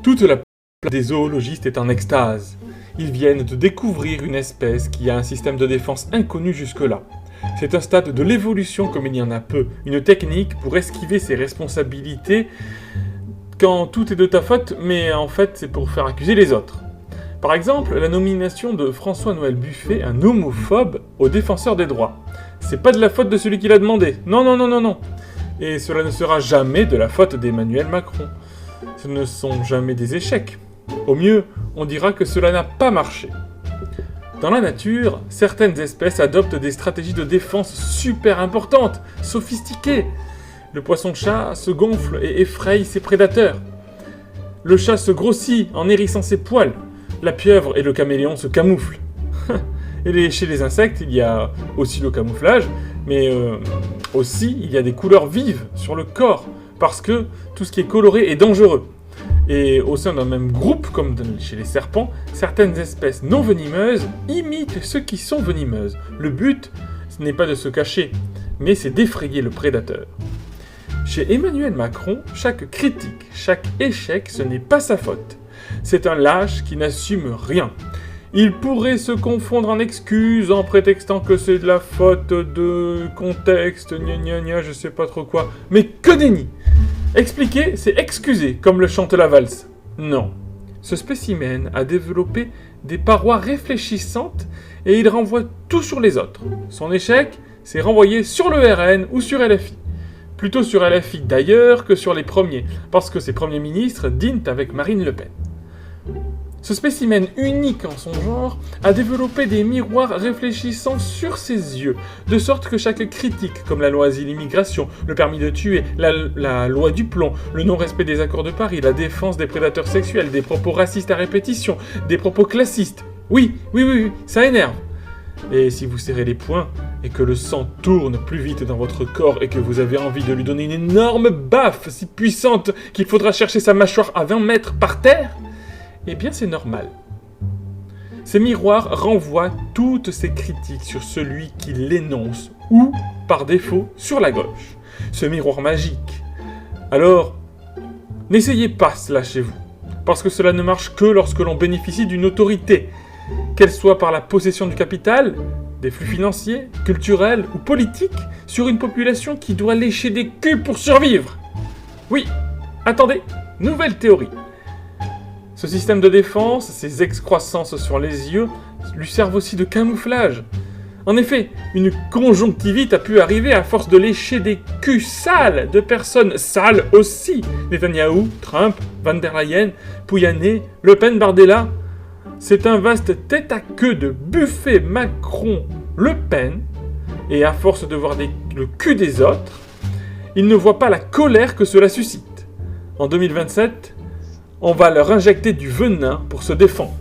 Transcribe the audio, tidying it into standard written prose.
Toute la place des zoologistes est en extase. Ils viennent de découvrir une espèce qui a un système de défense inconnu jusque-là. C'est un stade de l'évolution comme il y en a peu, une technique pour esquiver ses responsabilités quand tout est de ta faute, mais en fait c'est pour faire accuser les autres. Par exemple, la nomination de François-Noël Buffet, un homophobe, au défenseur des droits. C'est pas de la faute de celui qui l'a demandé. Non. Et cela ne sera jamais de la faute d'Emmanuel Macron. Ce ne sont jamais des échecs. Au mieux, on dira que cela n'a pas marché. Dans la nature, certaines espèces adoptent des stratégies de défense super importantes, sophistiquées. Le poisson-chat se gonfle et effraie ses prédateurs. Le chat se grossit en hérissant ses poils. La pieuvre et le caméléon se camouflent. Et chez les insectes, il y a aussi le camouflage, mais aussi il y a des couleurs vives sur le corps, parce que tout ce qui est coloré est dangereux. Et au sein d'un même groupe, comme chez les serpents, certaines espèces non venimeuses imitent ceux qui sont venimeuses. Le but, ce n'est pas de se cacher, mais c'est d'effrayer le prédateur. Chez Emmanuel Macron, chaque critique, chaque échec, ce n'est pas sa faute. C'est un lâche qui n'assume rien. Il pourrait se confondre en excuses en prétextant que c'est de la faute de contexte, je sais pas trop quoi. Mais que déni! Expliquer, c'est excuser, comme le chante la valse. Non. Ce spécimen a développé des parois réfléchissantes et il renvoie tout sur les autres. Son échec, c'est renvoyé sur le RN ou sur LFI. Plutôt sur LFI d'ailleurs que sur les premiers, parce que ces premiers ministres dînent avec Marine Le Pen. Ce spécimen unique en son genre a développé des miroirs réfléchissants sur ses yeux, de sorte que chaque critique, comme la loi asile-immigration, le permis de tuer, la loi du plomb, le non-respect des accords de Paris, la défense des prédateurs sexuels, des propos racistes à répétition, des propos classistes, oui, ça énerve. Et si vous serrez les poings, et que le sang tourne plus vite dans votre corps et que vous avez envie de lui donner une énorme baffe si puissante qu'il faudra chercher sa mâchoire à 20 mètres par terre, eh bien c'est normal. Ces miroirs renvoient toutes ces critiques sur celui qui l'énonce, ou, par défaut, sur la gauche. Ce miroir magique. Alors, n'essayez pas cela chez vous, parce que cela ne marche que lorsque l'on bénéficie d'une autorité, qu'elle soit par la possession du capital, des flux financiers, culturels ou politiques, sur une population qui doit lécher des culs pour survivre. Oui, attendez, nouvelle théorie. Ce système de défense, ces excroissances sur les yeux, lui servent aussi de camouflage. En effet, une conjonctivite a pu arriver à force de lécher des culs sales de personnes sales aussi. Netanyahou, Trump, Van der Leyen, Pouyanné, Le Pen, Bardella. C'est un vaste tête-à-queue de Buffet, Macron, Le Pen, et à force de voir le cul des autres, ils ne voient pas la colère que cela suscite. En 2027, on va leur injecter du venin pour se défendre.